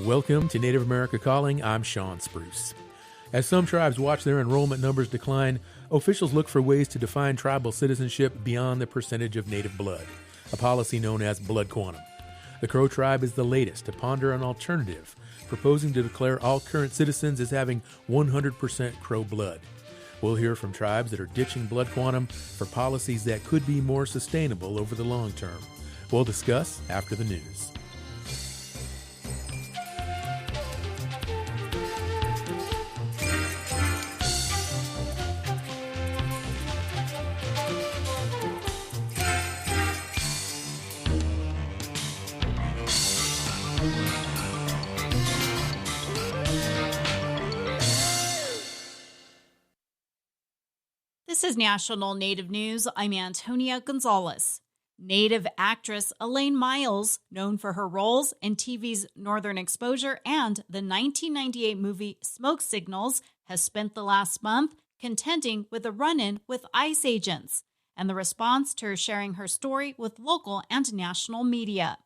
Welcome to Native America Calling. I'm Sean Spruce. As some tribes watch their enrollment numbers decline, officials look for ways to define tribal citizenship beyond the percentage of native blood, a policy known as blood quantum. The Crow tribe is the latest to ponder an alternative, proposing to declare all current citizens as having 100% Crow blood. We'll hear from tribes that are ditching blood quantum for policies that could be more sustainable over the long term. We'll discuss after the news. This is National Native News. I'm Antonia Gonzalez. Native actress Elaine Miles, known for her roles in TV's Northern Exposure and the 1998 movie Smoke Signals, has spent the last month contending with a run-in with ICE agents and the response to her sharing her story with local and national media.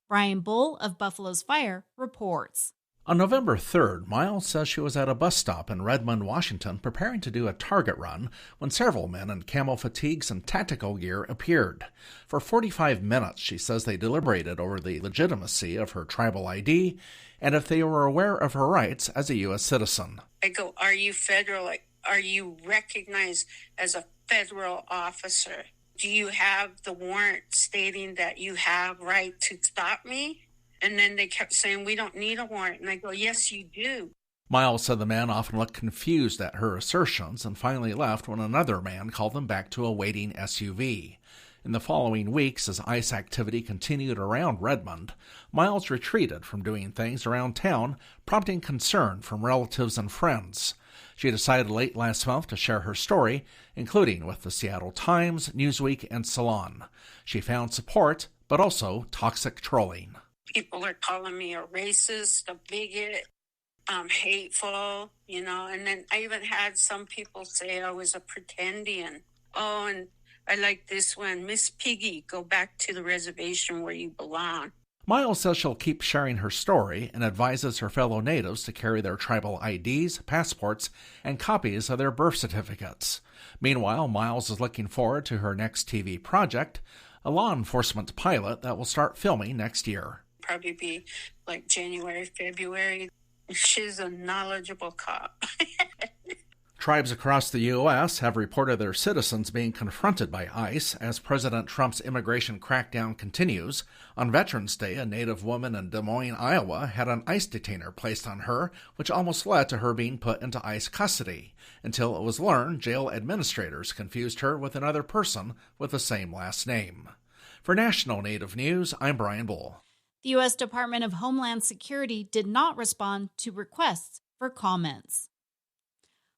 Brian Bull of Buffalo's Fire reports. On November 3rd, Miles says she was at a bus stop in Redmond, Washington, preparing to do a target run when several men in camo fatigues and tactical gear appeared. For 45 minutes, she says they deliberated over the legitimacy of her tribal ID and if they were aware of her rights as a U.S. citizen. I go, are you federal? Are you recognized as a federal officer? Do you have the warrant stating that you have right to stop me? And then they kept saying, we don't need a warrant. And I go, yes, you do. Miles said the man often looked confused at her assertions and finally left when another man called them back to a waiting SUV. In the following weeks, as ICE activity continued around Redmond, Miles retreated from doing things around town, prompting concern from relatives and friends. She decided late last month to share her story, including with the Seattle Times, Newsweek, and Salon. She found support, but also toxic trolling. People are calling me a racist, a bigot, hateful, and then I even had some people say I was a pretendian. Oh, and I like this one, Miss Piggy, go back to the reservation where you belong. Miles says she'll keep sharing her story and advises her fellow natives to carry their tribal IDs, passports, and copies of their birth certificates. Meanwhile, Miles is looking forward to her next TV project, a law enforcement pilot that will start filming next year. Probably be like January, February. She's a knowledgeable cop. Tribes across the U.S. have reported their citizens being confronted by ICE as President Trump's immigration crackdown continues. On Veterans Day, a Native woman in Des Moines, Iowa, had an ICE detainer placed on her, which almost led to her being put into ICE custody, until it was learned jail administrators confused her with another person with the same last name. For National Native News, I'm Brian Bull. The U.S. Department of Homeland Security did not respond to requests for comments.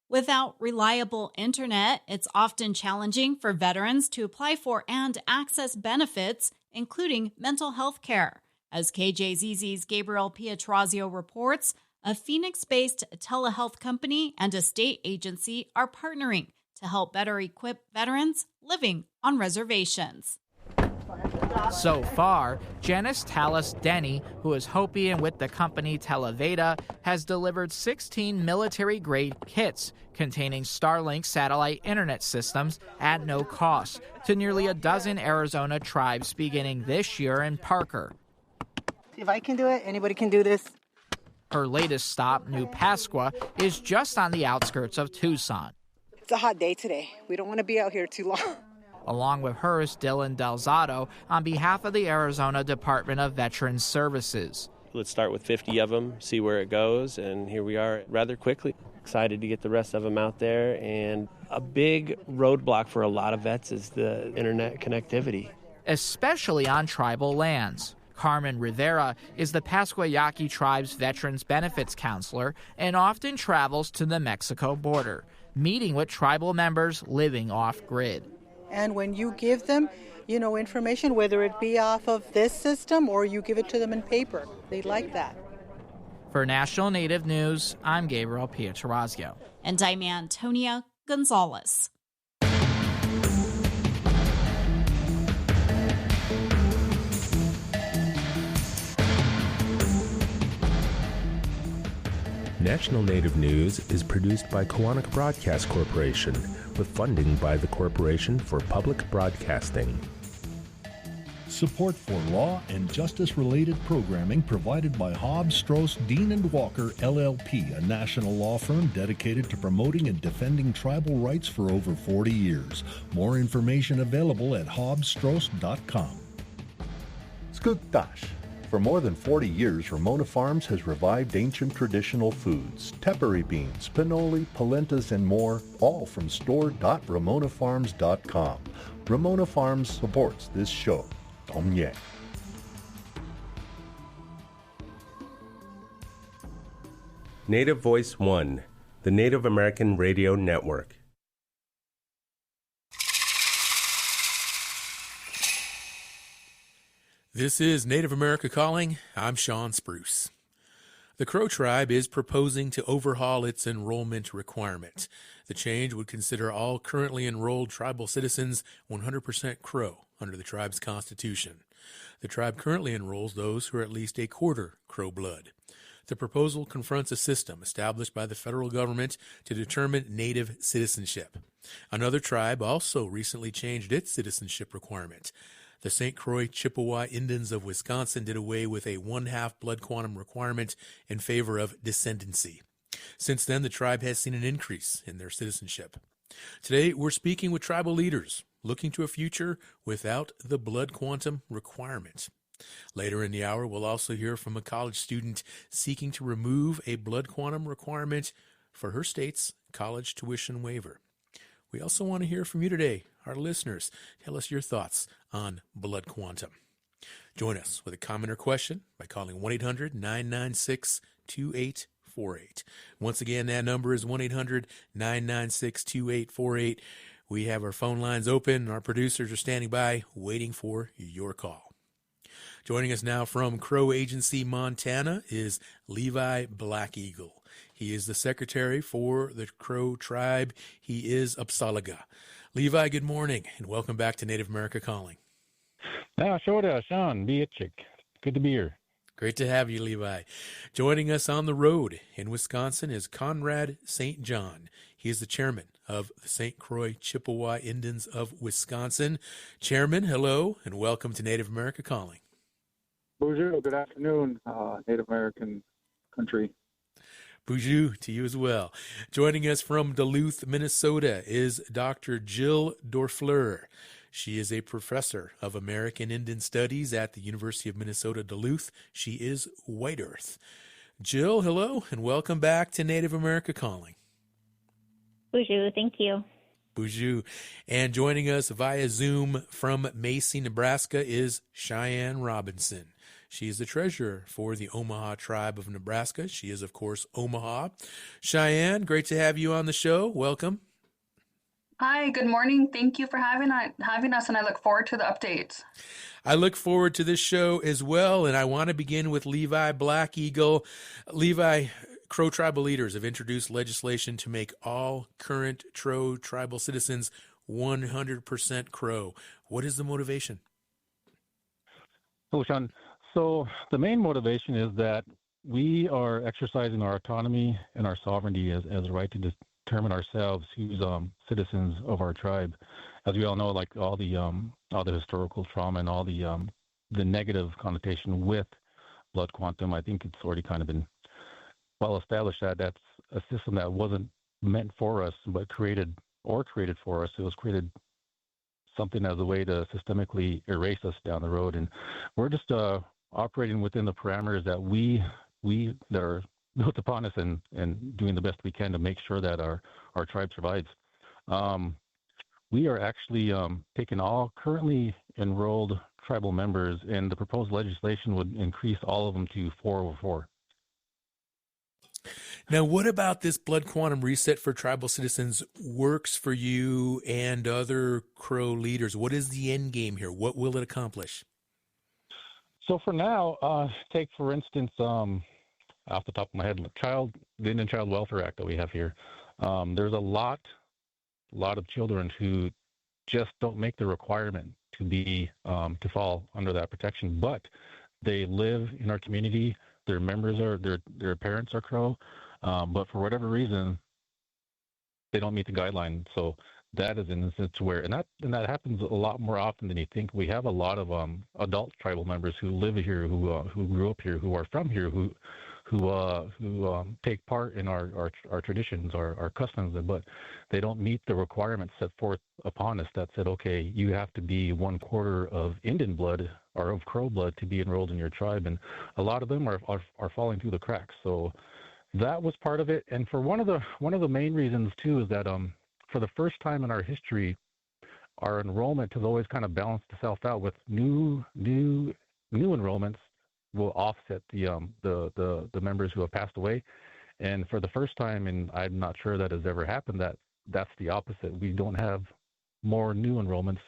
Without reliable internet, it's often challenging for veterans to apply for and access benefits, including mental health care. As KJZZ's Gabriel Pietrazio reports, a Phoenix-based telehealth company and a state agency are partnering to help better equip veterans living on reservations. So far, Janice Tallis Denny, who is Hopi and with the company Televeda, has delivered 16 military-grade kits containing Starlink satellite internet systems at no cost to nearly a dozen Arizona tribes beginning this year in Parker. If I can do it, anybody can do this. Her latest stop, New Pasqua, is just on the outskirts of Tucson. It's a hot day today. We don't want to be out here too long. Along with her is Dylan Delzato on behalf of the Arizona Department of Veterans Services. Let's start with 50 of them, see where it goes, and here we are rather quickly. Excited to get the rest of them out there, and a big roadblock for a lot of vets is the internet connectivity. Especially on tribal lands. Carmen Rivera is the Pascua Yaqui tribe's Veterans Benefits Counselor and often travels to the Mexico border, meeting with tribal members living off-grid. And when you give them, information, whether it be off of this system or you give it to them in paper, they like that. For National Native News, I'm Gabriel Pietrazio. And I'm Antonia Gonzalez. National Native News is produced by Koahnic Broadcast Corporation with funding by the Corporation for Public Broadcasting. Support for law and justice-related programming provided by Hobbs, Strauss, Dean & Walker, LLP, a national law firm dedicated to promoting and defending tribal rights for over 40 years. More information available at hobbsstrauss.com. Skugtash. For more than 40 years, Ramona Farms has revived ancient traditional foods, tepary beans, pinoli, polentas, and more, all from store.ramonafarms.com. Ramona Farms supports this show. Tom Yang. Native Voice One, the Native American Radio Network. This is Native America Calling. I'm Sean Spruce. The Crow Tribe is proposing to overhaul its enrollment requirement. The change would consider all currently enrolled tribal citizens 100% Crow under the tribe's constitution. The tribe currently enrolls those who are at least a quarter Crow blood. The proposal confronts a system established by the federal government to determine Native citizenship. Another tribe also recently changed its citizenship requirement. The St. Croix Chippewa Indians of Wisconsin did away with a 1/2 blood quantum requirement in favor of descendancy. Since then, the tribe has seen an increase in their citizenship. Today, we're speaking with tribal leaders looking to a future without the blood quantum requirement. Later in the hour, we'll also hear from a college student seeking to remove a blood quantum requirement for her state's college tuition waiver. We also want to hear from you today, our listeners. Tell us your thoughts on blood quantum. Join us with a comment or question by calling 1-800-996-2848. Once again, that number is 1-800-996-2848. We have our phone lines open. Our producers are standing by waiting for your call. Joining us now from Crow Agency, Montana, is Levi Black Eagle. He is the secretary for the Crow Tribe. He is Apsáalooke. Levi, good morning, and welcome back to Native America Calling. Sean, good to be here. Great to have you, Levi. Joining us on the road in Wisconsin is Conrad St. John. He is the chairman of the St. Croix Chippewa Indians of Wisconsin. Chairman, hello, and welcome to Native America Calling. Bonjour, good afternoon, Native American country. Bonjour to you as well. Joining us from Duluth, Minnesota is Dr. Jill Dorfleur. She is a professor of American Indian Studies at the University of Minnesota, Duluth. She is White Earth. Jill, hello, and welcome back to Native America Calling. Bonjour, thank you. Bonjour. And joining us via Zoom from Macy, Nebraska is Cheyenne Robinson. She is the treasurer for the Omaha Tribe of Nebraska. She is, of course, Omaha. Cheyenne, great to have you on the show. Welcome. Hi, good morning. Thank you for having us, and I look forward to the updates. I look forward to this show as well, and I want to begin with Levi Black Eagle. Levi, Crow tribal leaders have introduced legislation to make all current Crow tribal citizens 100% Crow. What is the motivation? Hello, Sean. So the main motivation is that we are exercising our autonomy and our sovereignty as a right to determine ourselves who's citizens of our tribe. As we all know, like all the historical trauma and all the negative connotation with blood quantum, I think it's already kind of been well established that that's a system that wasn't meant for us, but created for us. It was created something as a way to systemically erase us down the road, and we're just operating within the parameters that we that are built upon us and doing the best we can to make sure that our tribe survives. We are actually taking all currently enrolled tribal members, and the proposed legislation would increase all of them to 404. Now, what about this blood quantum reset for tribal citizens works for you and other Crow leaders? What is the end game here? What will it accomplish? So for now, take for instance, off the top of my head, the Indian Child Welfare Act that we have here. There's a lot of children who just don't make the requirement to fall under that protection, but they live in our community. Their members their parents are Crow. But for whatever reason, they don't meet the guideline. So that is an instance where, and that happens a lot more often than you think. We have a lot of adult tribal members who live here, who grew up here, who are from here, who take part in our traditions, our customs, but they don't meet the requirements set forth upon us that said, okay, you have to be 1/4 of Indian blood or of Crow blood to be enrolled in your tribe, and a lot of them are falling through the cracks. So that was part of it, and for one of the main reasons too is that for the first time in our history, our enrollment has always kind of balanced itself out with new enrollments will offset the members who have passed away. And for the first time, and I'm not sure that has ever happened, that's the opposite. We don't have more new enrollments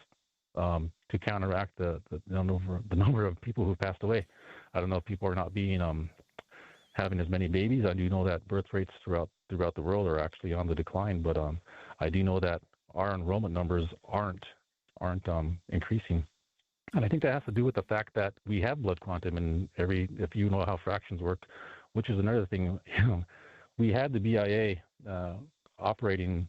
to counteract the number of people who passed away. I don't know if people are not being having as many babies. I do know that birth rates throughout the world are actually on the decline, but I do know that our enrollment numbers aren't increasing. And I think that has to do with the fact that we have blood quantum in if you know how fractions work, which is another thing, we had the BIA operating,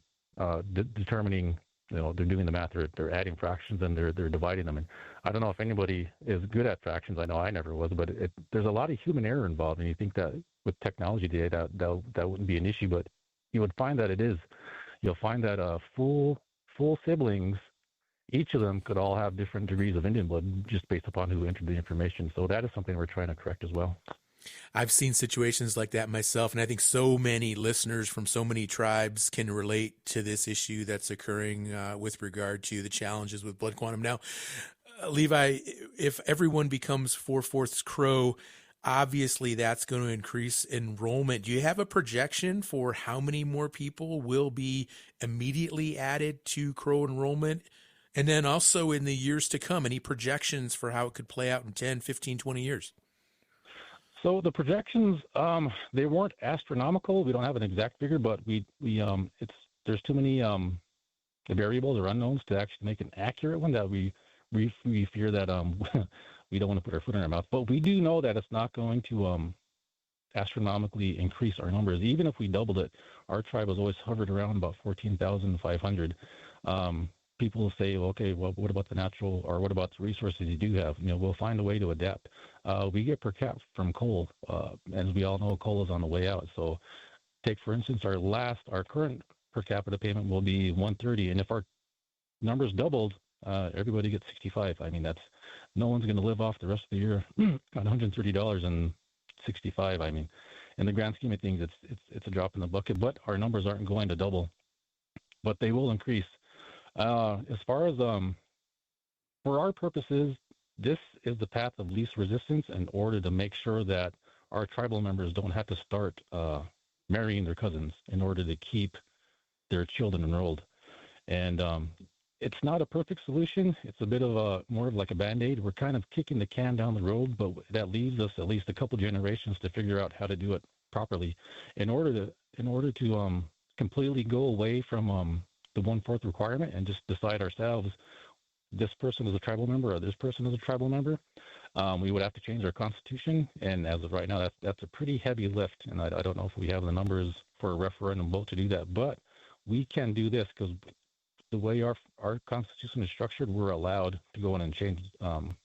determining, they're doing the math, they're adding fractions and they're dividing them. And I don't know if anybody is good at fractions. I know I never was, but there's a lot of human error involved. And you think that with technology today, that wouldn't be an issue, but you would find that it is. You'll find that full siblings, each of them could all have different degrees of Indian blood just based upon who entered the information. So that is something we're trying to correct as well. I've seen situations like that myself, and I think so many listeners from so many tribes can relate to this issue that's occurring with regard to the challenges with blood quantum. Now, Levi, if everyone becomes 4/4 Crow, obviously that's going to increase enrollment. Do you have a projection for how many more people will be immediately added to Crow enrollment? And then also in the years to come, any projections for how it could play out in 10, 15, 20 years? So the projections, they weren't astronomical. We don't have an exact figure, but there's too many variables or unknowns to actually make an accurate one that we fear that we don't want to put our foot in our mouth. But we do know that it's not going to astronomically increase our numbers. Even if we doubled it, our tribe has always hovered around about 14,500. People will say, well, okay, well, what about the natural, or what about the resources you do have? We'll find a way to adapt. We get per cap from coal. As we all know, coal is on the way out. So take, for instance, our current per capita payment will be $130. And if our numbers doubled, everybody gets $65. I mean, no one's going to live off the rest of the year at $130 and $65. I mean, in the grand scheme of things, it's a drop in the bucket, but our numbers aren't going to double, but they will increase. As far as for our purposes, this is the path of least resistance in order to make sure that our tribal members don't have to start marrying their cousins in order to keep their children enrolled. And it's not a perfect solution. It's a bit of more of like a Band-Aid. We're kind of kicking the can down the road, but that leaves us at least a couple generations to figure out how to do it properly in order to completely go away from the 1/4 requirement and just decide ourselves, this person is a tribal member or this person is a tribal member. We would have to change our constitution, and as of right now, that's a pretty heavy lift, and I don't know if we have the numbers for a referendum vote to do that, but we can do this because the way our constitution is structured, we're allowed to go in and change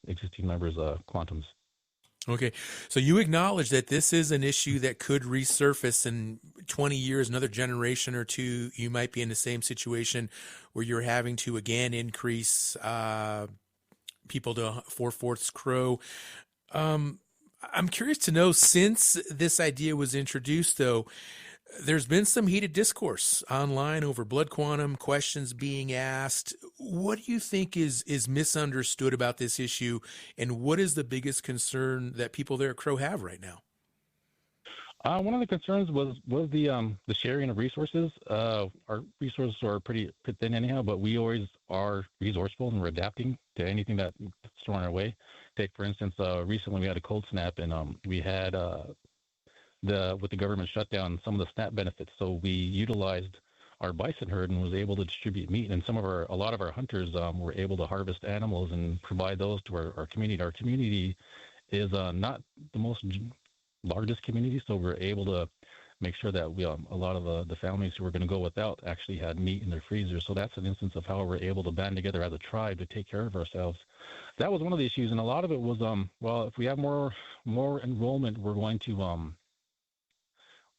existing members' quantums. Okay, so you acknowledge that this is an issue that could resurface in 20 years, another generation or two. You might be in the same situation where you're having to again increase people to 4/4 Crow. I'm curious to know, since this idea was introduced, though, there's been some heated discourse online over blood quantum, questions being asked. What do you think is misunderstood about this issue, and what is the biggest concern that people there at Crow have right now? One of the concerns was the sharing of resources. Our resources are pretty thin anyhow, but we always are resourceful and we're adapting to anything that's thrown our way. Take, for instance, recently we had a cold snap, and we had with the government shutdown, some of the SNAP benefits. So we utilized our bison herd and was able to distribute meat. And a lot of our hunters were able to harvest animals and provide those to our community. Our community is not the most largest community, so we're able to make sure that we a lot of the families who were going to go without actually had meat in their freezer. So that's an instance of how we're able to band together as a tribe to take care of ourselves. That was one of the issues, and a lot of it was well, if we have more enrollment, we're going to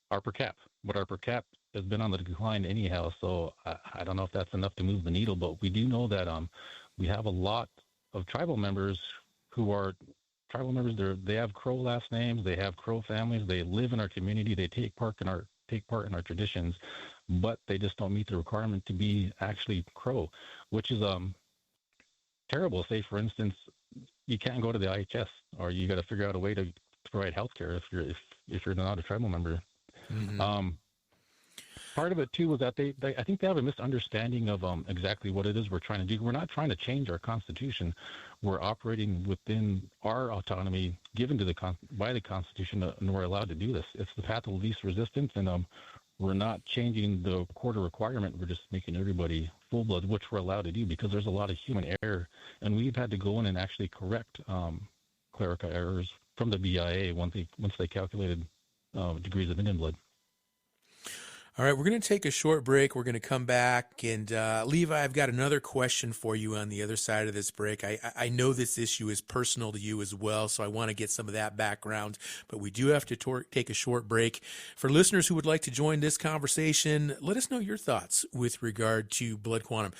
our per cap. But our per cap has been on the decline anyhow, so I don't know if that's enough to move the needle. But we do know that we have a lot of tribal members who are tribal members. They have Crow last names, they have Crow families, they live in our community, they take part in our traditions, but they just don't meet the requirement to be actually Crow, which is terrible. Say, for instance, you can't go to the IHS, or you got to figure out a way to provide health care if you're not a tribal member. Mm-hmm. Part of it too was that I think they have a misunderstanding of exactly what it is we're trying to do. We're not trying to change our constitution. We're operating within our autonomy given to by the Constitution, and we're allowed to do this. It's the path of least resistance, and we're not changing the quota requirement. We're just making everybody full blood, which we're allowed to do because there's a lot of human error, and we've had to go in and actually correct clerical errors from the BIA once they calculated degrees of Indian blood. All right, we're going to take a short break. We're going to come back. And Levi, I've got another question for you on the other side of this break. I know this issue is personal to you as well, so I want to get some of that background. But we do have to take a short break. For listeners who would like to join this conversation, let us know your thoughts with regard to blood quantum.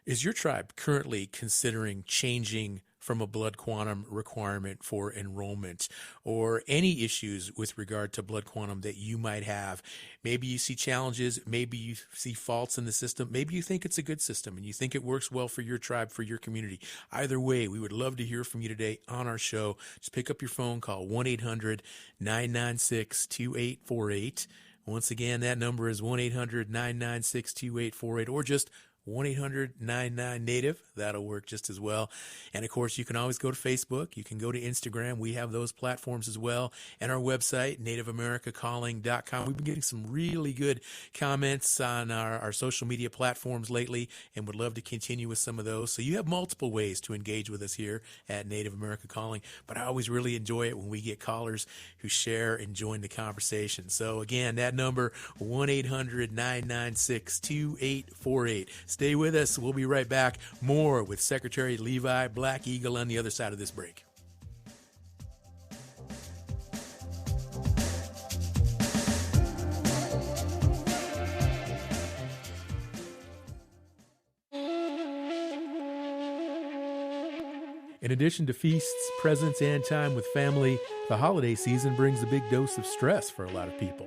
Is your tribe currently considering changing from a blood quantum requirement for enrollment, or any issues with regard to blood quantum that you might have? Maybe you see challenges, maybe you see faults in the system, maybe you think it's a good system and you think it works well for your tribe, for your community. Either way, we would love to hear from you today on our show. Just pick up your phone, call 1-800-996-2848. Once again, that number is 1-800-996-2848, or just 1-800-99-NATIVE. That'll work just as well. And of course, you can always go to Facebook. You can go to Instagram. We have those platforms as well. And our website, NativeAmericaCalling.com. We've been getting some really good comments on our social media platforms lately, and would love to continue with some of those. So you have multiple ways to engage with us here at Native America Calling. But I always really enjoy it when we get callers who share and join the conversation. So again, that number, 1-800-996-2848. Stay with us. We'll be right back. More with Secretary Levi Black Eagle on the other side of this break. In addition to feasts, presents, and time with family, the holiday season brings a big dose of stress for a lot of people.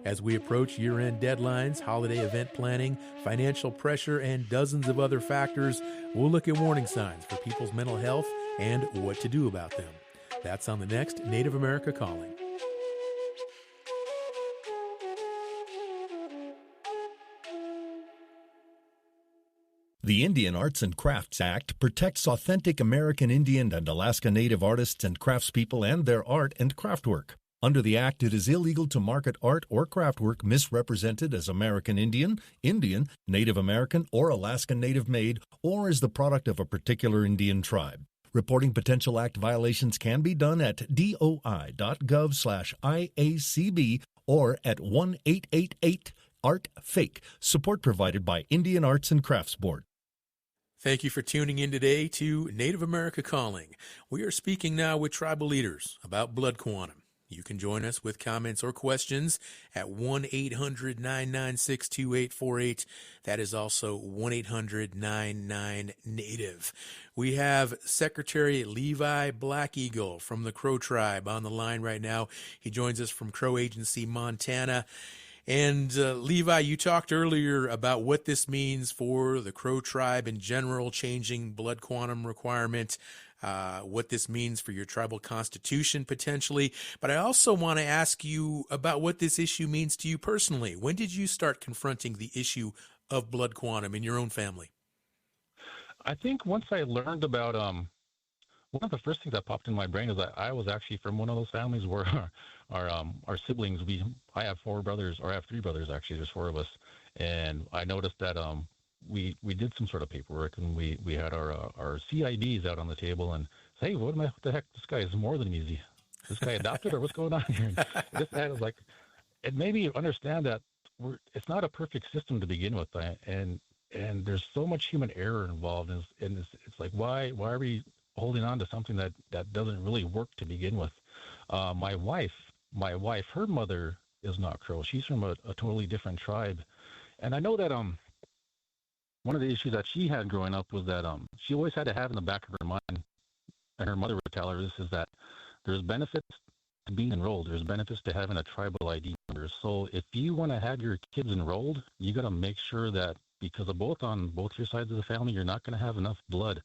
As we approach year-end deadlines, holiday event planning, financial pressure, and dozens of other factors, we'll look at warning signs for people's mental health and what to do about them. That's on the next Native America Calling. The Indian Arts and Crafts Act protects authentic American Indian and Alaska Native artists and craftspeople and their art and craftwork. Under the Act, it is illegal to market art or craftwork misrepresented as American Indian, Indian, Native American, or Alaskan Native made, or as the product of a particular Indian tribe. Reporting potential Act violations can be done at doi.gov/IACB or at 1-888-ART-FAKE. Support provided by Indian Arts and Crafts Board. Thank you for tuning in today to Native America Calling. We are speaking now with tribal leaders about blood quantum. You can join us with comments or questions at 1-800-996-2848. That is also 1-800-99-NATIVE. We have Secretary Levi Black Eagle from the Crow Tribe on the line right now. He joins us from Crow Agency, Montana. And Levi, you talked earlier about what this means for the Crow Tribe in general, changing blood quantum requirement. What this means for your tribal constitution potentially. But I also want to ask you about what this issue means to you personally. When did you start confronting the issue of blood quantum in your own family? I think once I learned about one of the first things that popped in my brain is that I was actually from one of those families where our siblings, I have four brothers, or I have three brothers actually, there's four of us. And I noticed that we did some sort of paperwork, and we had our CIDs out on the table and say, hey, what the heck, this guy is more than easy. This guy adopted, or what's going on here? This guy was like, it made me understand that it's not a perfect system to begin with, and there's so much human error involved, and it's like why are we holding on to something that doesn't really work to begin with? My wife, her mother is not Crow. She's from a totally different tribe, and I know that one of the issues that she had growing up was that she always had to have in the back of her mind, and her mother would tell her this, is that there's benefits to being enrolled. There's benefits to having a tribal ID number. So if you want to have your kids enrolled, you got to make sure that, because of on both your sides of the family, you're not going to have enough blood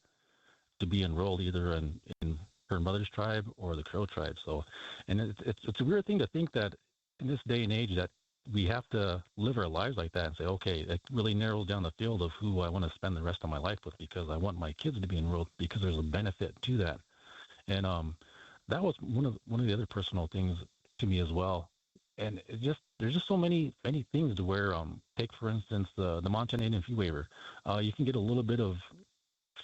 to be enrolled either in her mother's tribe or the Crow tribe. So, and it's a weird thing to think that in this day and age that we have to live our lives like that and say, okay, it really narrows down the field of who I want to spend the rest of my life with, because I want my kids to be enrolled because there's a benefit to that. And that was one of the other personal things to me as well. And there's just so many things to where take for instance the Montana Indian fee waiver. You can get a little bit of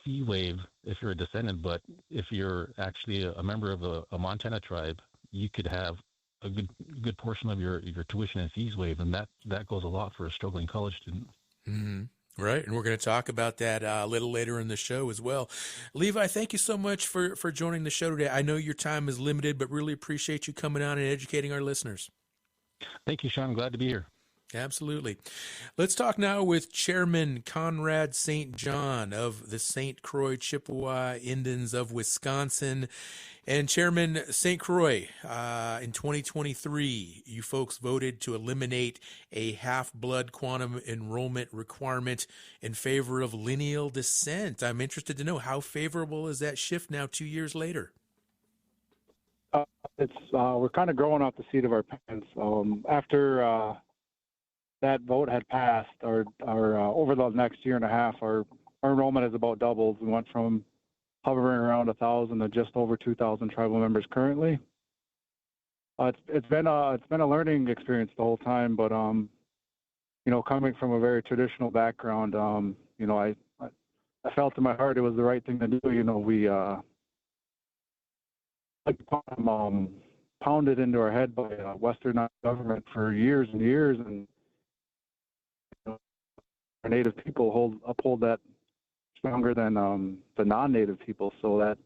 fee waive if you're a descendant, but if you're actually a member of a Montana tribe, you could have a good portion of your tuition and fees waived, and that goes a lot for a struggling college student. Mm-hmm. Right, and we're going to talk about that a little later in the show as well. Levi, thank you so much for joining the show today. I know your time is limited, but really appreciate you coming on and educating our listeners. Thank you, Sean. Glad to be here. Absolutely. Let's talk now with Chairman Conrad St. John of the St. Croix Chippewa Indians of Wisconsin. And Chairman St. Croix, in 2023, you folks voted to eliminate a half-blood quantum enrollment requirement in favor of lineal descent. I'm interested to know, how favorable is that shift now 2 years later? We're kind of growing off the seat of our pants. After that vote had passed, our over the next year and a half, our enrollment has about doubled. We went from hovering around 1,000 to just over 2,000 tribal members currently. It's been a learning experience the whole time, but coming from a very traditional background, I felt in my heart it was the right thing to do. We pounded into our head by Western government for years and years, and our Native people uphold that stronger than the non-Native people. So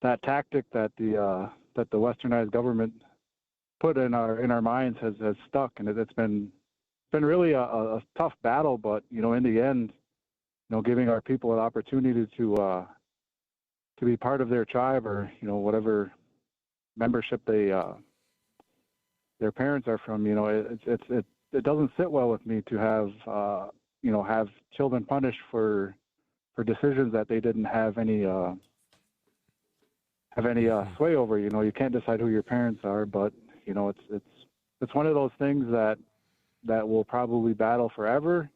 that tactic that the Westernized government put in our minds has stuck, and it's been really a tough battle. But in the end, giving our people an opportunity to be part of their tribe, or whatever membership their parents are from, it doesn't sit well with me to have children punished for decisions that they didn't have any sway over. You can't decide who your parents are, but it's one of those things that will probably battle forever.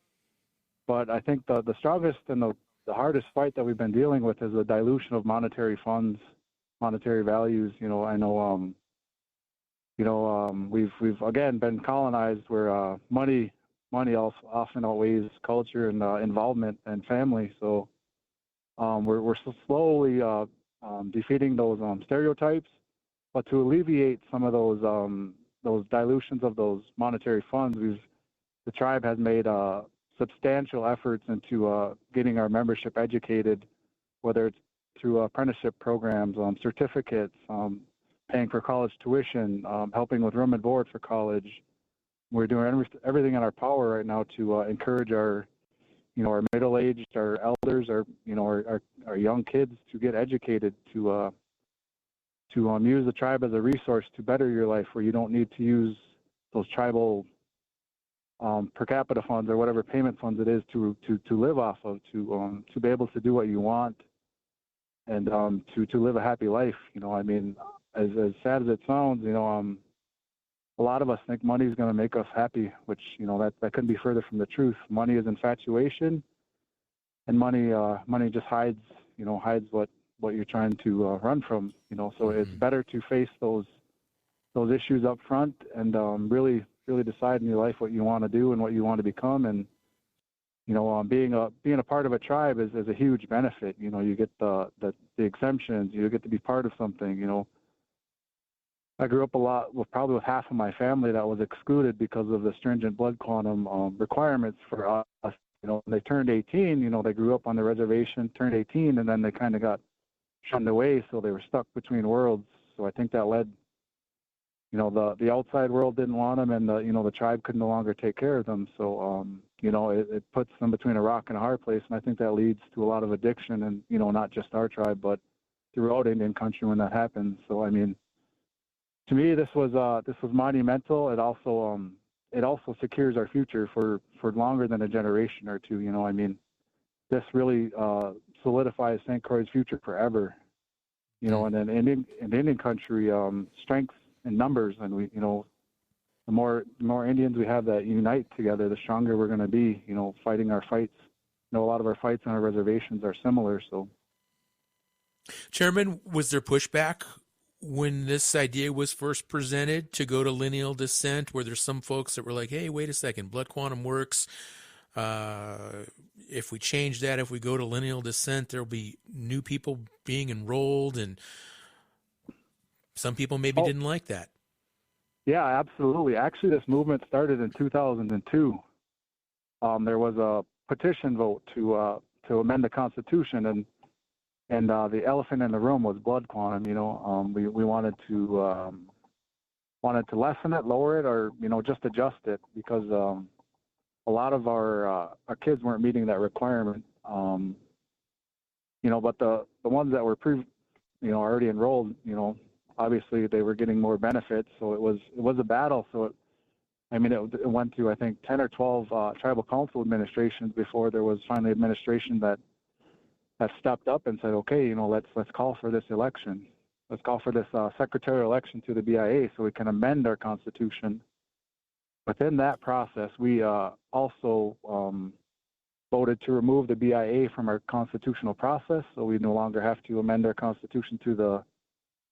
But I think the strongest and the hardest fight that we've been dealing with is the dilution of monetary funds, monetary values. I know we've again been colonized where money also often outweighs culture and involvement and family. So we're slowly defeating those stereotypes. But to alleviate some of those dilutions of those monetary funds, the tribe has made substantial efforts into getting our membership educated, whether it's through apprenticeship programs, certificates, paying for college tuition, helping with room and board for college. We're doing everything in our power right now to encourage our middle-aged, our elders, our young kids to get educated, to use the tribe as a resource to better your life, where you don't need to use those tribal per capita funds or whatever payment funds it is to live off of, to be able to do what you want and to live a happy life. As sad as it sounds, a lot of us think money is going to make us happy, which that couldn't be further from the truth. Money is infatuation, and money just hides what you're trying to run from. So it's better to face those issues up front and really decide in your life what you want to do and what you want to become. And being a part of a tribe is a huge benefit. You get the exemptions. You get to be part of something. I grew up a lot with probably with half of my family that was excluded because of the stringent blood quantum requirements for us. You know, when they turned 18, you know, they grew up on the reservation, turned 18, and then they kind of got shunned away, so they were stuck between worlds. So I think that led, you know, the outside world didn't want them, and the tribe could no longer take care of them. So you know, it puts them between a rock and a hard place, and I think that leads to a lot of addiction, and you know, not just our tribe, but throughout Indian country when that happens. So I mean, to me, this was monumental. It also secures our future for longer than a generation or two. You know, I mean, this really solidifies St. Croix's future forever. You know, and then in Indian country, strength in numbers, and we, you know, the more Indians we have that unite together, the stronger we're going to be. You know, fighting our fights. You know, a lot of our fights on our reservations are similar. So, Chairman, was there pushback when this idea was first presented to go to lineal descent? Were there some folks that were like, hey, wait a second, blood quantum works. If we change that, if we go to lineal descent, there'll be new people being enrolled, and some people maybe didn't like that. Yeah, absolutely. Actually, this movement started in 2002. There was a petition vote to amend the Constitution, and the elephant in the room was blood quantum. You know, we wanted to lessen it, lower it, or you know, just adjust it, because a lot of our kids weren't meeting that requirement. You know, but the ones that were already enrolled, you know, obviously they were getting more benefits. So it was a battle. So it went through, I think, 10 or 12 tribal council administrations before there was finally administration that stepped up and said, okay, you know, let's call for this election. Let's call for this secretarial election to the BIA so we can amend our Constitution. Within that process, we also voted to remove the BIA from our constitutional process, so we no longer have to amend our Constitution to the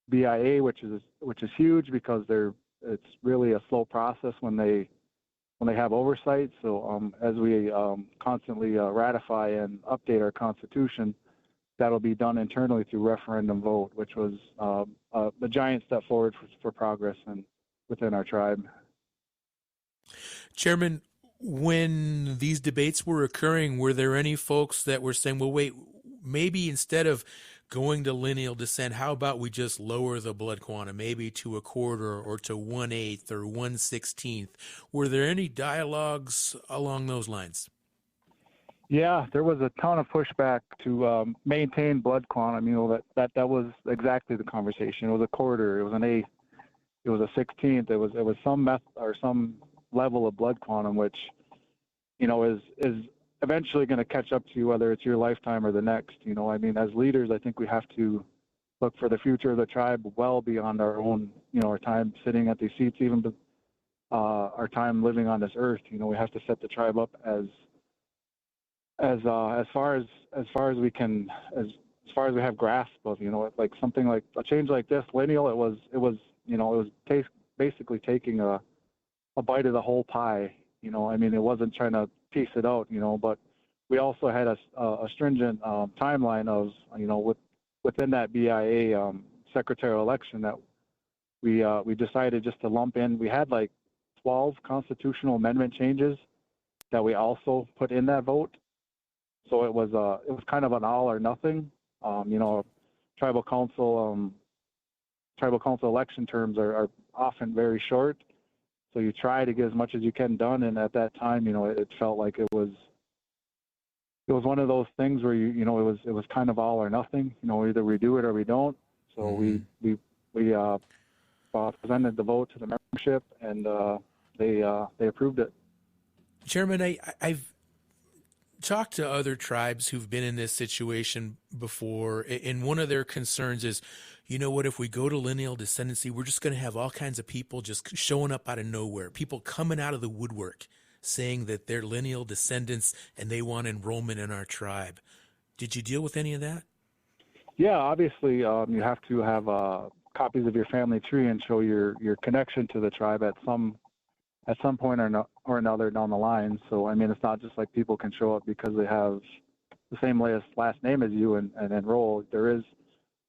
BIA, which is huge, because it's really a slow process when they have oversight. So as we constantly ratify and update our Constitution, that'll be done internally through referendum vote, which was a giant step forward for progress and within our tribe. Chairman, when these debates were occurring, were there any folks that were saying, well, wait, maybe instead of going to lineal descent, how about we just lower the blood quantum, maybe to a quarter or to 1/8 or 1/16? Were there any dialogues along those lines? Yeah, there was a ton of pushback to maintain blood quantum. You know, that was exactly the conversation. It was a quarter, it was an eighth, it was a 16th. It was some method or some level of blood quantum, which, you know, is eventually going to catch up to you, whether it's your lifetime or the next. You know, I mean, as leaders, I think we have to look for the future of the tribe well beyond our own, you know, our time sitting at these seats, even our time living on this earth. You know, we have to set the tribe up as far as we can, as far as we have grasp of. You know, like something like a change like this, lineal, it was you know, it was basically taking a bite of the whole pie. You know, I mean, it wasn't trying to piece it out, you know, but we also had a stringent timeline of, you know, within that BIA secretarial election that we decided just to lump in. We had like 12 constitutional amendment changes that we also put in that vote. So it was kind of an all or nothing. You know, tribal council election terms are often very short. So you try to get as much as you can done, and at that time, you know, it felt like it was one of those things where you know, it was kind of all or nothing. You know, either we do it or we don't. So we presented the vote to the membership, and they approved it. Chairman, I've talked to other tribes who've been in this situation before, and one of their concerns is, you know what, if we go to lineal descendancy, we're just going to have all kinds of people just showing up out of nowhere, people coming out of the woodwork saying that they're lineal descendants and they want enrollment in our tribe. Did you deal with any of that? Yeah, obviously you have to have copies of your family tree and show your connection to the tribe at some point or another down the line. So, I mean, it's not just like people can show up because they have the same last name as you and enroll. There is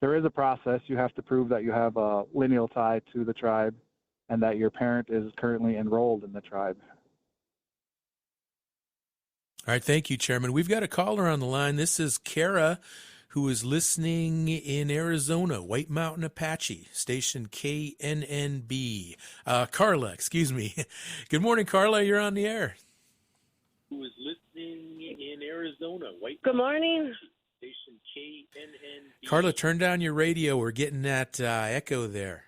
there is a process. You have to prove that you have a lineal tie to the tribe and that your parent is currently enrolled in the tribe. All right, thank you, Chairman. We've got a caller on the line. This is Kara, who is listening in Arizona, White Mountain Apache, station KNNB. Carla, excuse me. Good morning, Carla. You're on the air. Who is listening in Arizona, White Good morning. Station KNNB. Carla, turn down your radio. We're getting that echo there.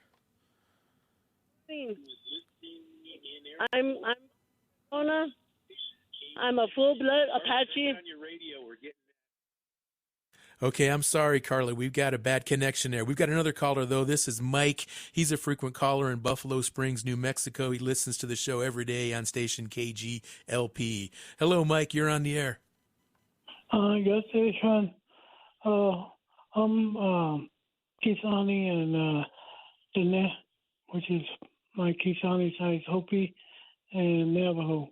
I'm Arizona. I'm a full-blood Apache. Okay, I'm sorry, Carla. We've got a bad connection there. We've got another caller, though. This is Mike. He's a frequent caller in Buffalo Springs, New Mexico. He listens to the show every day on station KGLP. Hello, Mike. You're on the air. Yes, Sean. I'm Kisani and Dene, which is my Kisani side, Hopi and Navajo.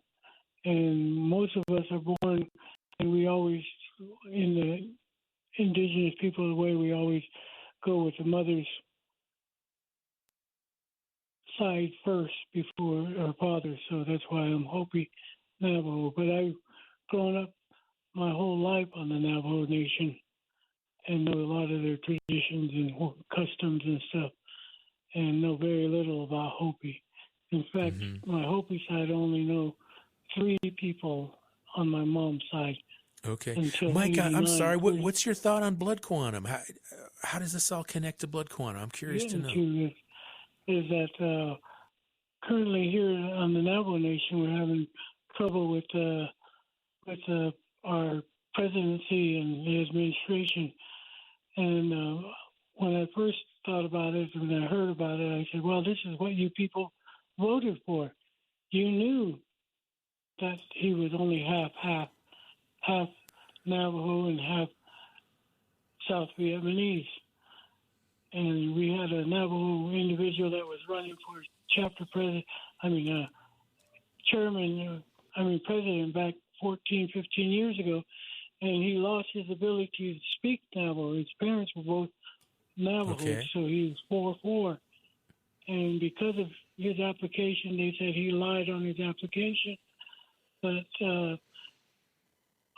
And most of us are born, and we always, in the indigenous people's way, we always go with the mother's side first before our father. So that's why I'm Hopi Navajo. But I've grown up my whole life on the Navajo Nation and know a lot of their traditions and customs and stuff, and know very little about Hopi. In fact, my Hopi side only know 3 people on my mom's side. Okay. Mike, Mike, I'm sorry. What's your thought on blood quantum? How does this all connect to blood quantum? I'm curious to know. Is that currently here on the Navajo Nation, we're having trouble with our presidency and the administration. And when I first thought about it, when I heard about it, I said, well, this is what you people voted for. You knew that he was only half Navajo and half South Vietnamese. And we had a Navajo individual that was running for president back 14, 15 years ago, and he lost his ability to speak Navajo. His parents were both Navajo, so he was 4-4. And because of his application, they said he lied on his application. But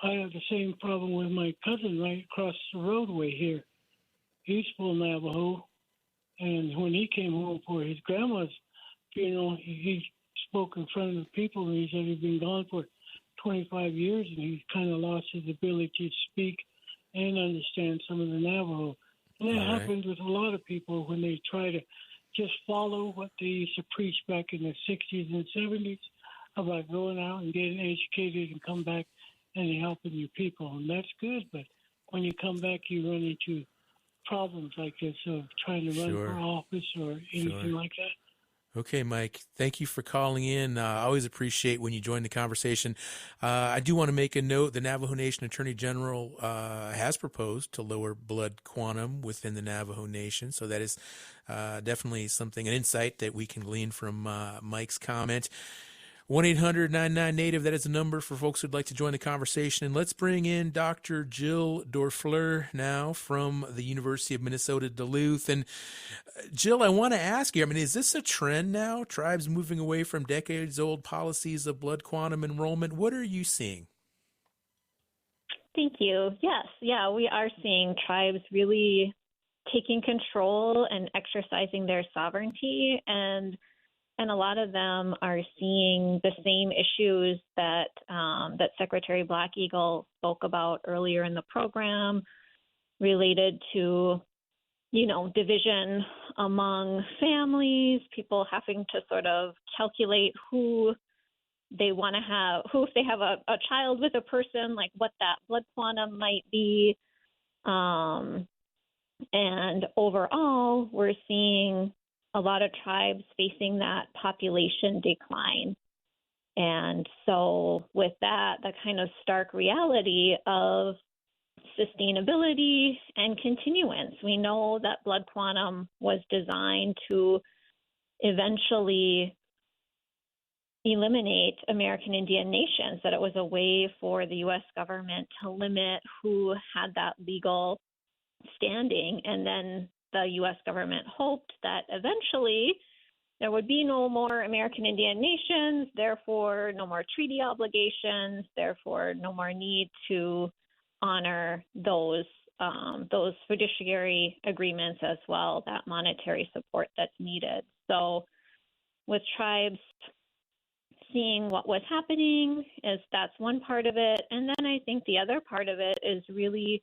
I have the same problem with my cousin right across the roadway here. He's full Navajo, and when he came home for his grandma's funeral, he spoke in front of the people, and he said he'd been gone for 25 years, and he's kind of lost his ability to speak and understand some of the Navajo. And that happens with a lot of people when they try to just follow what they used to preach back in the 60s and 70s about going out and getting educated and come back and helping your people. And that's good, but when you come back, you run into problems like this of trying to run for office or anything like that. Okay, Mike, thank you for calling in. I always appreciate when you join the conversation. I do want to make a note. The Navajo Nation Attorney General has proposed to lower blood quantum within the Navajo Nation. So that is definitely an insight that we can glean from Mike's comment. 1-800-99-NATIVE, that is the number for folks who'd like to join the conversation. And let's bring in Dr. Jill Dorfler now from the University of Minnesota, Duluth. And Jill, I want to ask you, is this a trend now? Tribes moving away from decades-old policies of blood quantum enrollment. What are you seeing? Thank you. Yes, we are seeing tribes really taking control and exercising their sovereignty, and a lot of them are seeing the same issues that that Secretary Black Eagle spoke about earlier in the program, related to, division among families, people having to sort of calculate who they want to have, if they have a child with a person, like what that blood quantum might be. And overall, we're seeing a lot of tribes facing that population decline. And so with that, the kind of stark reality of sustainability and continuance, we know that blood quantum was designed to eventually eliminate American Indian nations, that it was a way for the U.S. government to limit who had that legal standing. And then the U.S. government hoped that eventually there would be no more American Indian nations, therefore no more treaty obligations, therefore no more need to honor those fiduciary agreements as well, that monetary support that's needed. So with tribes seeing what was happening, that's one part of it. And then I think the other part of it is really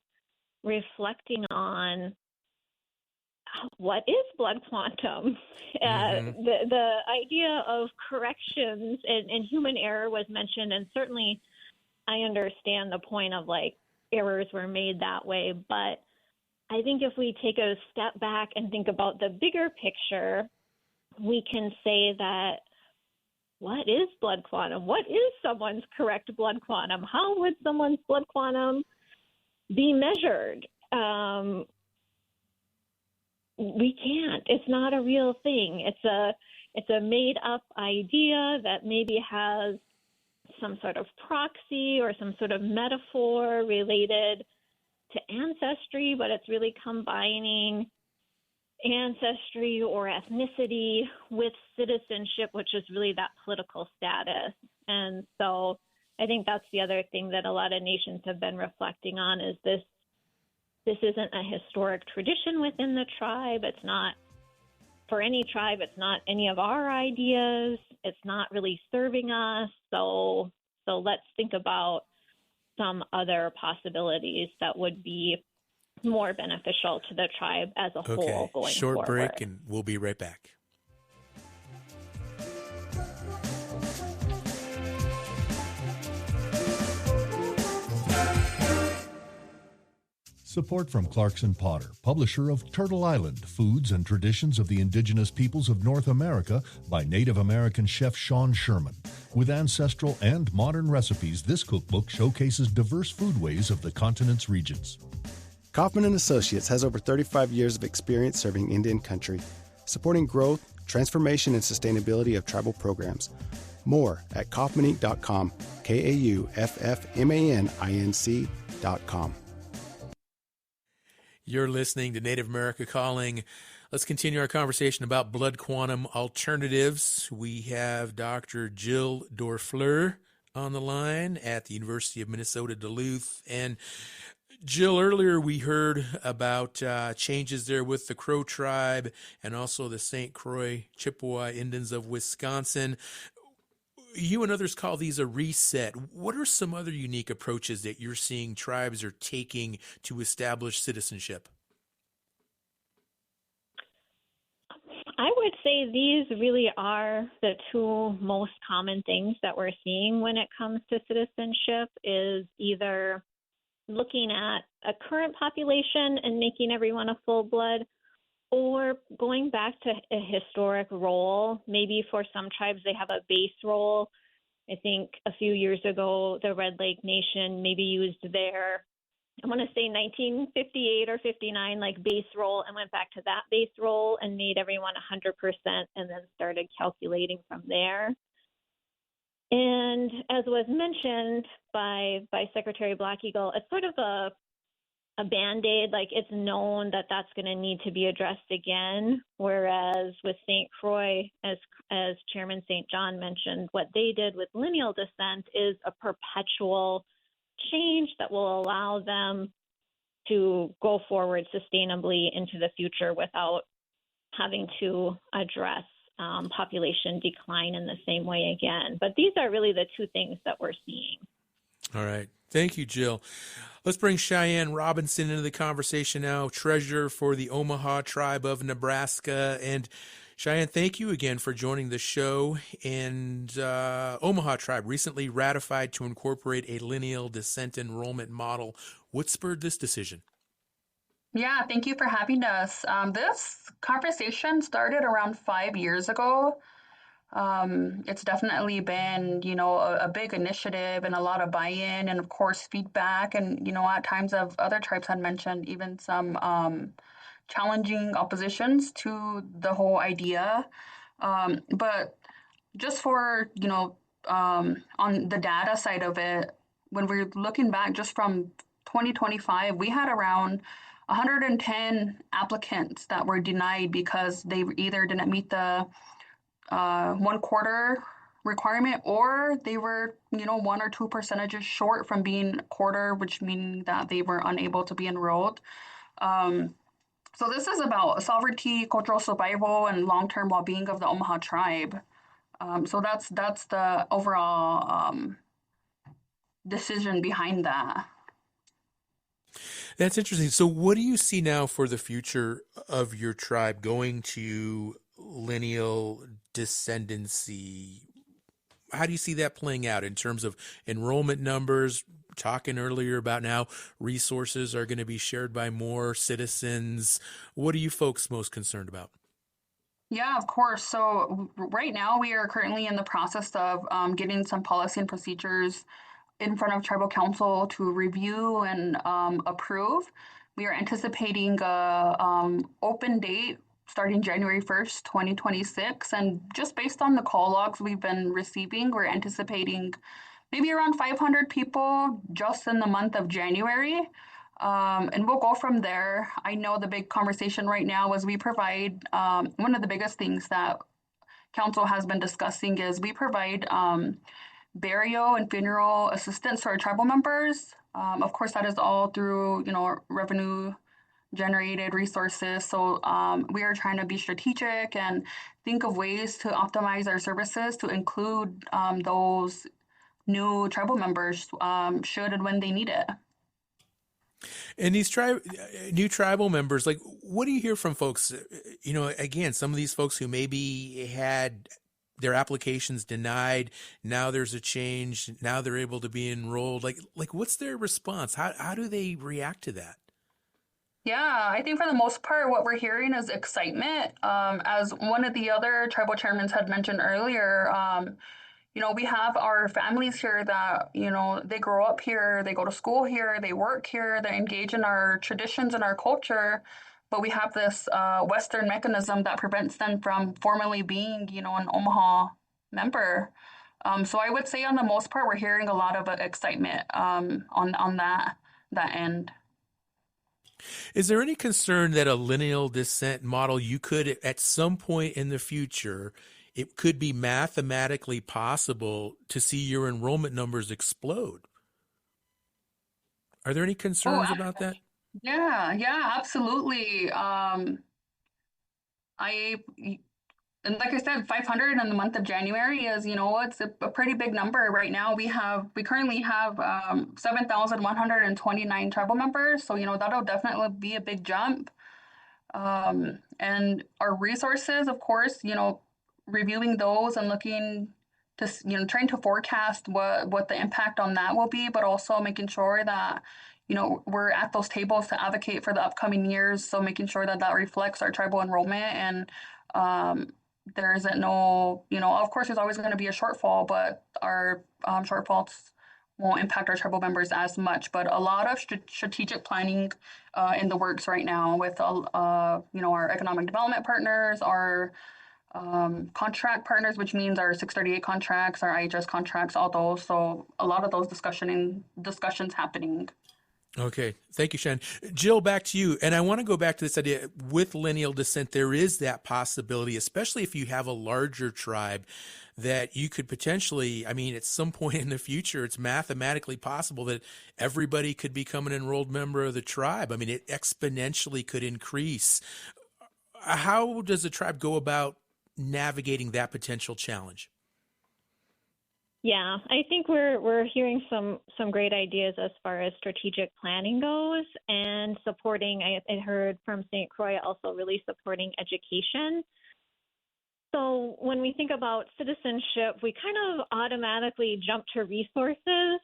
reflecting on what is blood quantum. The idea of corrections and human error was mentioned, and certainly I understand the point of like errors were made that way, but I think if we take a step back and think about the bigger picture, we can say that what is blood quantum? What is someone's correct blood quantum? How would someone's blood quantum be measured? We can't. It's not a real thing. It's a made up idea that maybe has some sort of proxy or some sort of metaphor related to ancestry, but it's really combining ancestry or ethnicity with citizenship, which is really that political status. And so I think that's the other thing that a lot of nations have been reflecting on is this isn't a historic tradition within the tribe. It's not for any tribe. It's not any of our ideas. It's not really serving us. So let's think about some other possibilities that would be more beneficial to the tribe as a whole going short forward. Break, and we'll be right back. Support from Clarkson Potter, publisher of Turtle Island, Foods and Traditions of the Indigenous Peoples of North America by Native American chef Sean Sherman. With ancestral and modern recipes, this cookbook showcases diverse foodways of the continent's regions. Kaufman & Associates has over 35 years of experience serving Indian country, supporting growth, transformation, and sustainability of tribal programs. More at kaufmaninc.com, KAUFFMANINC.com. You're listening to Native America Calling. Let's continue our conversation about blood quantum alternatives. We have Dr. Jill Doerfler on the line at the University of Minnesota Duluth. And Jill, earlier we heard about changes there with the Crow tribe and also the St. Croix Chippewa Indians of Wisconsin. You and others call these a reset. What are some other unique approaches that you're seeing tribes are taking to establish citizenship? I would say these really are the two most common things that we're seeing when it comes to citizenship is either looking at a current population and making everyone a full blood, or going back to a historic role. Maybe for some tribes, they have a base role. I think a few years ago, the Red Lake Nation maybe used their, I want to say 1958 or 59, like base role, and went back to that base role and made everyone 100% and then started calculating from there. And as was mentioned by Secretary Black Eagle, it's sort of a Band-Aid, like it's known that that's going to need to be addressed again. Whereas with St. Croix, as Chairman St. John mentioned, what they did with lineal descent is a perpetual change that will allow them to go forward sustainably into the future without having to address population decline in the same way again. But these are really the two things that we're seeing. All right. Thank you, Jill. Let's bring Cheyenne Robinson into the conversation now, treasurer for the Omaha Tribe of Nebraska. And Cheyenne, thank you again for joining the show. And Omaha Tribe recently ratified to incorporate a lineal descent enrollment model. What spurred this decision? Yeah, thank you for having us. This conversation started around 5 years ago. It's definitely been, a big initiative and a lot of buy-in and, of course, feedback. And, at times other tribes had mentioned even some challenging oppositions to the whole idea. But just for, on the data side of it, when we're looking back just from 2025, we had around 110 applicants that were denied because they either didn't meet the 1/4 requirement, or they were, 1 or 2 percentages short from being quarter, which meaning that they were unable to be enrolled. So this is about sovereignty, cultural survival, and long-term well-being of the Omaha tribe. So that's the overall decision behind that. That's interesting. So what do you see now for the future of your tribe going to lineal descendancy? How do you see that playing out in terms of enrollment numbers? Talking earlier about now resources are going to be shared by more citizens. What are you folks most concerned about? Yeah, of course. So right now we are currently in the process of getting some policy and procedures in front of tribal council to review and approve. We are anticipating a open date starting January 1st, 2026. And just based on the call logs we've been receiving, we're anticipating maybe around 500 people just in the month of January. And we'll go from there. I know the big conversation right now is we provide, one of the biggest things that council has been discussing is we provide burial and funeral assistance to our tribal members. Of course, that is all through, revenue generated resources. So we are trying to be strategic and think of ways to optimize our services to include those new tribal members should and when they need it. And these new tribal members, like, what do you hear from folks? Again, some of these folks who maybe had their applications denied, now there's a change, now they're able to be enrolled. Like what's their response? How do they react to that? Yeah, I think for the most part, what we're hearing is excitement. As one of the other tribal chairmen had mentioned earlier, we have our families here that, they grow up here, they go to school here, they work here, they engage in our traditions and our culture, but we have this Western mechanism that prevents them from formally being, an Omaha member. So I would say on the most part, we're hearing a lot of excitement on that end. Is there any concern that a lineal descent model, you could at some point in the future, it could be mathematically possible to see your enrollment numbers explode? Are there any concerns about that? Yeah, absolutely. And like I said, 500 in the month of January is, it's a pretty big number right now. We currently have 7,129 tribal members. So, that'll definitely be a big jump. And our resources, of course, reviewing those and looking to, trying to forecast what the impact on that will be, but also making sure that, we're at those tables to advocate for the upcoming years. So making sure that reflects our tribal enrollment and, there isn't no, of course, there's always going to be a shortfall, but our shortfalls won't impact our tribal members as much. But a lot of strategic planning in the works right now with, our economic development partners, our contract partners, which means our 638 contracts, our IHS contracts, all those. So a lot of those discussions happening. Okay. Thank you, Shannon. Jill, back to you. And I want to go back to this idea with lineal descent. There is that possibility, especially if you have a larger tribe, that you could potentially, at some point in the future, it's mathematically possible that everybody could become an enrolled member of the tribe. It exponentially could increase. How does the tribe go about navigating that potential challenge? Yeah, I think we're hearing some great ideas as far as strategic planning goes, and supporting. I heard from St. Croix also really supporting education. So when we think about citizenship, we kind of automatically jump to resources,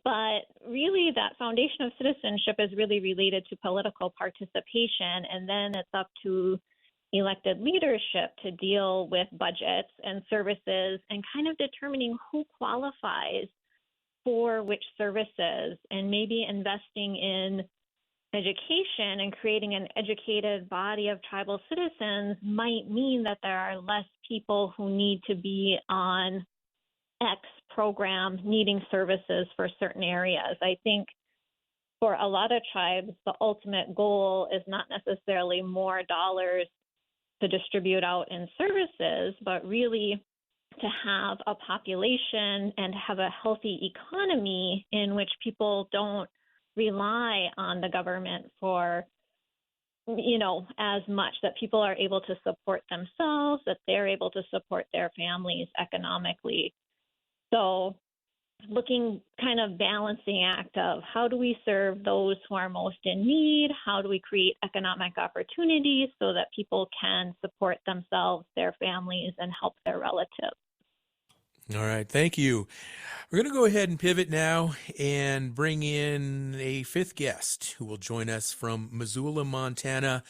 but really that foundation of citizenship is really related to political participation, and then it's up to elected leadership to deal with budgets and services and kind of determining who qualifies for which services, and maybe investing in education and creating an educated body of tribal citizens might mean that there are less people who need to be on X program needing services for certain areas. I think for a lot of tribes, the ultimate goal is not necessarily more dollars to distribute out in services, but really to have a population and have a healthy economy in which people don't rely on the government for, as much, that people are able to support themselves, that they're able to support their families economically. So looking kind of balancing act of how do we serve those who are most in need? How do we create economic opportunities so that people can support themselves, their families, and help their relatives? All right. Thank you. We're going to go ahead and pivot now and bring in a fifth guest who will join us from Missoula, Montana,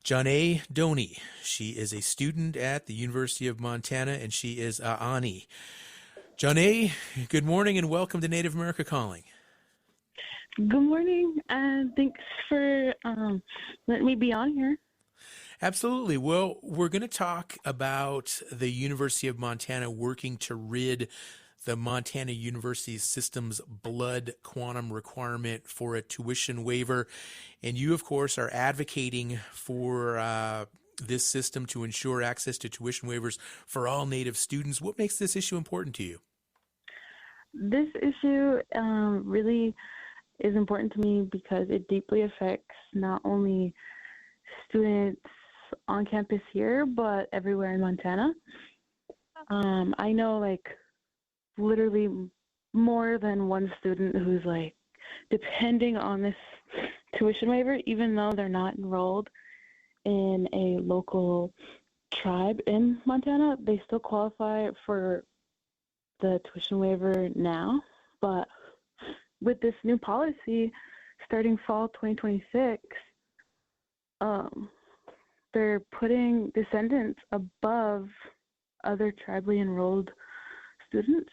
Janae Doney. She is a student at the University of Montana, and she is Aani. Janae, good morning and welcome to Native America Calling. Good morning, and thanks for letting me be on here. Absolutely. Well, we're going to talk about the University of Montana working to rid the Montana University system's blood quantum requirement for a tuition waiver. And you, of course, are advocating for this system to ensure access to tuition waivers for all Native students. What makes this issue important to you? This issue really is important to me because it deeply affects not only students on campus here, but everywhere in Montana. I know literally more than one student who's depending on this tuition waiver, even though they're not enrolled in a local tribe in Montana. They still qualify for the tuition waiver now, but with this new policy starting fall 2026, they're putting descendants above other tribally enrolled students.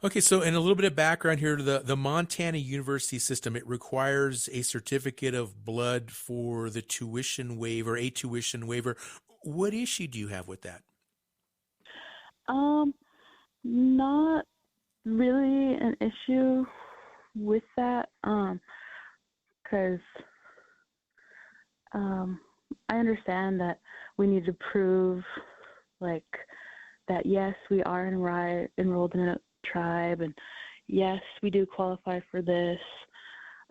Okay, so in a little bit of background here, the Montana University system, it requires a certificate of blood for the tuition waiver, a tuition waiver. What issue do you have with that? Not really an issue with that, because I understand that we need to prove that yes, we are enrolled in a tribe, and yes, we do qualify for this.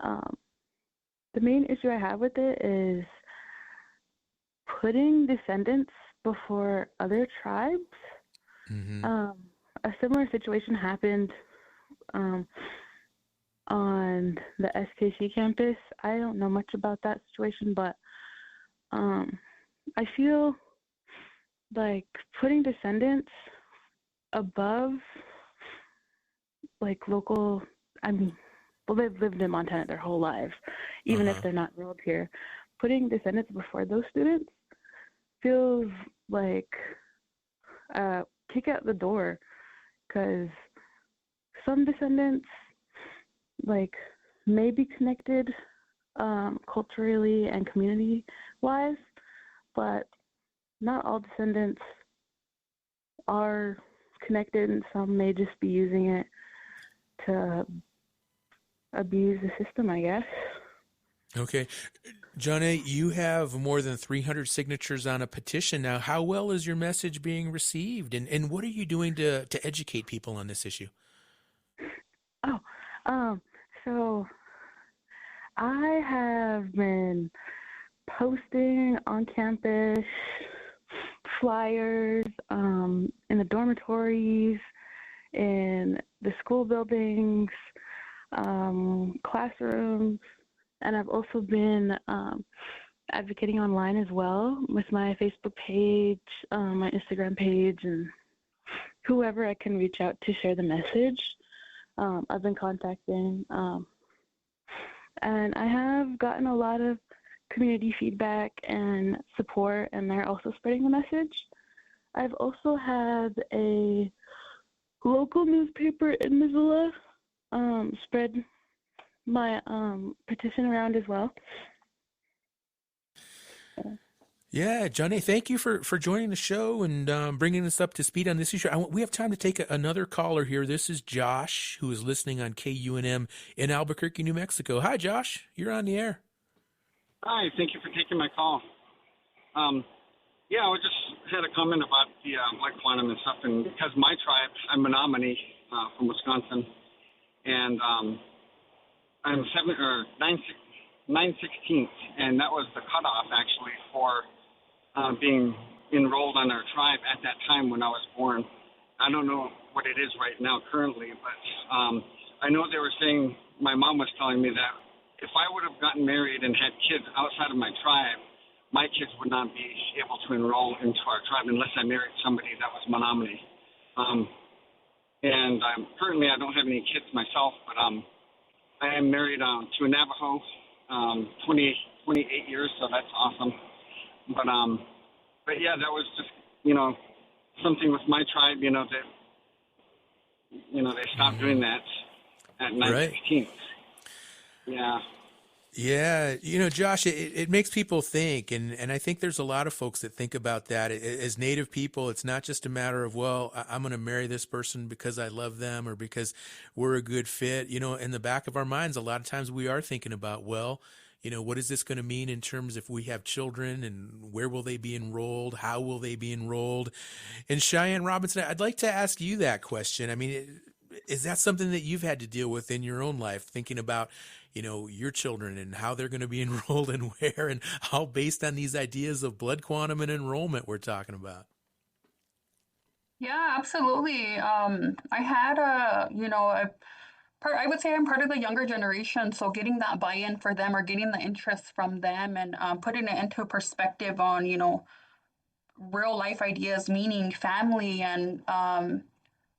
The main issue I have with it is putting descendants before other tribes. Mm-hmm. A similar situation happened on the SKC campus. I don't know much about that situation, but I feel like putting descendants above local, they've lived in Montana their whole lives, even if they're not enrolled here. Putting descendants before those students feels like kick out the door, because some descendants may be connected culturally and community-wise, but not all descendants are connected, and some may just be using it to abuse the system, I guess. Okay. Janae, you have more than 300 signatures on a petition now. How well is your message being received, and what are you doing to educate people on this issue? So I have been posting on campus, flyers, in the dormitories, in the school buildings, classrooms, and I've also been advocating online as well with my Facebook page, my Instagram page, and whoever I can reach out to share the message. I've been contacting, and I have gotten a lot of community feedback and support, and they're also spreading the message. I've also had a local newspaper in Missoula spread my petition around as well. Yeah, Johnny, thank you for joining the show and bringing us up to speed on this issue. We have time to take another caller here. This is Josh, who is listening on KUNM in Albuquerque, New Mexico. Hi, Josh. You're on the air. Hi, thank you for taking my call. I just had a comment about the Blood Quantum and stuff, and because my tribe, I'm Menominee from Wisconsin, and I'm 9/16th, and that was the cutoff actually for being enrolled on our tribe at that time when I was born. I don't know what it is right now currently, but I know they were saying, my mom was telling me that if I would have gotten married and had kids outside of my tribe, my kids would not be able to enroll into our tribe unless I married somebody that was Menominee. And currently I don't have any kids myself, but I am married to a Navajo, 28 years, so that's awesome. But yeah, that was just, something with my tribe, that, they stopped doing that at 9/16. Yeah. Yeah, Josh, it makes people think, and I think there's a lot of folks that think about that. As Native people, it's not just a matter of, well, I'm going to marry this person because I love them or because we're a good fit. In the back of our minds, a lot of times we are thinking about, well, what is this going to mean in terms if we have children, and where will they be enrolled? How will they be enrolled? And Cheyenne Robinson, I'd like to ask you that question. I mean, is that something that you've had to deal with in your own life, thinking about, your children and how they're going to be enrolled and where, and all based on these ideas of blood quantum and enrollment we're talking about? Yeah, absolutely. I had I would say I'm part of the younger generation, so getting that buy-in for them or getting the interest from them and putting it into perspective on, real life ideas, meaning family, and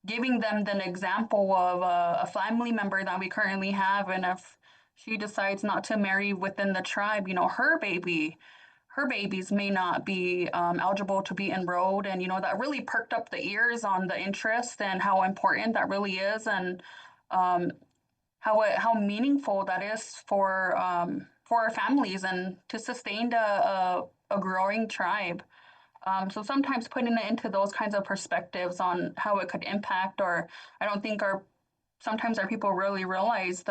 giving them an example of a family member that we currently have, and if she decides not to marry within the tribe, her babies may not be eligible to be enrolled, and that really perked up the ears on the interest and how important that really is, and how meaningful that is for our families and to sustain a growing tribe. So sometimes putting it into those kinds of perspectives on how it could impact, or I don't think sometimes our people really realize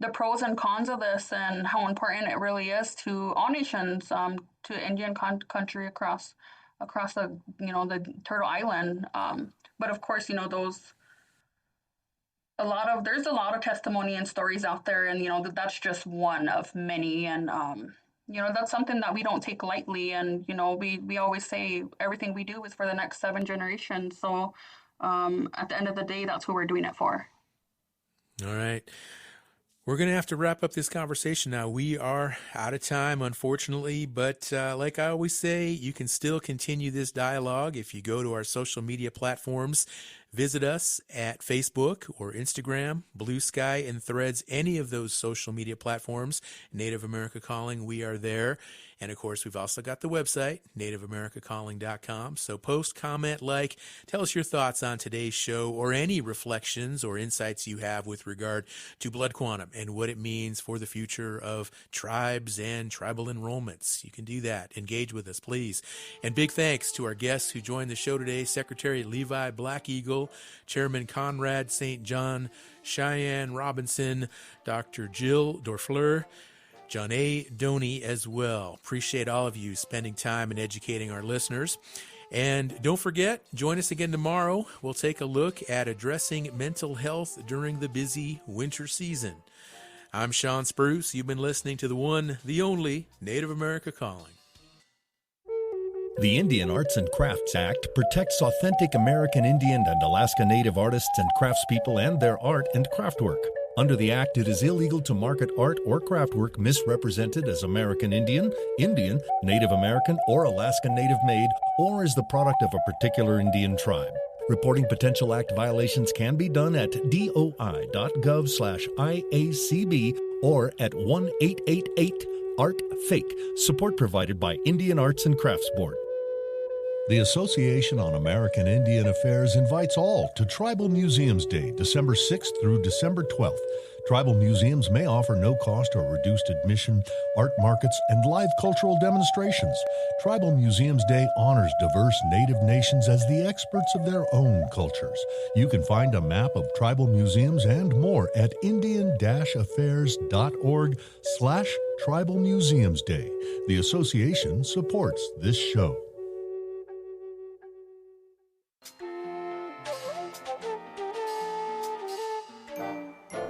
the pros and cons of this and how important it really is to all nations, to Indian country across the the Turtle Island. But of course, there's a lot of testimony and stories out there, and that's just one of many, and that's something that we don't take lightly, and we always say everything we do is for the next 7 generations. So at the end of the day, that's what we're doing it for. All right. We're going to have to wrap up this conversation now. We are out of time, unfortunately, but like I always say, you can still continue this dialogue if you go to our social media platforms. Visit us at Facebook or Instagram, Blue Sky, and Threads, any of those social media platforms. Native America Calling, we are there. And of course, we've also got the website, nativeamericacalling.com. So post, comment, like, tell us your thoughts on today's show or any reflections or insights you have with regard to blood quantum and what it means for the future of tribes and tribal enrollments. You can do that. Engage with us, please. And big thanks to our guests who joined the show today, Secretary Levi Black Eagle, Chairman Conrad St. John, Cheyenne Robinson, Dr. Jill Dorfleur, John A. Doney as well. Appreciate all of you spending time and educating our listeners. And don't forget, join us again tomorrow. We'll take a look at addressing mental health during the busy winter season. I'm Sean Spruce. You've been listening to the one, the only Native America Calling. The Indian Arts and Crafts Act protects authentic American Indian and Alaska Native artists and craftspeople and their art and craftwork. Under the Act, it is illegal to market art or craftwork misrepresented as American Indian, Indian, Native American, or Alaska Native made, or as the product of a particular Indian tribe. Reporting potential Act violations can be done at doi.gov/IACB or at 1-888-ART-FAKE. Support provided by Indian Arts and Crafts Board. The Association on American Indian Affairs invites all to Tribal Museums Day, December 6th through December 12th. Tribal museums may offer no-cost or reduced admission, art markets, and live cultural demonstrations. Tribal Museums Day honors diverse Native nations as the experts of their own cultures. You can find a map of tribal museums and more at indian-affairs.org/Tribal Museums Day. The association supports this show.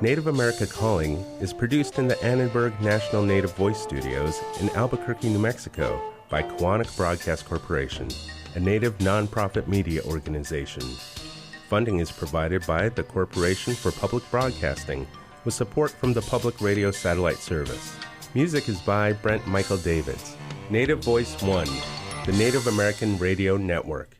Native America Calling is produced in the Annenberg National Native Voice Studios in Albuquerque, New Mexico by Koahnic Broadcast Corporation, a Native nonprofit media organization. Funding is provided by the Corporation for Public Broadcasting with support from the Public Radio Satellite Service. Music is by Brent Michael Davids. Native Voice One, the Native American Radio Network.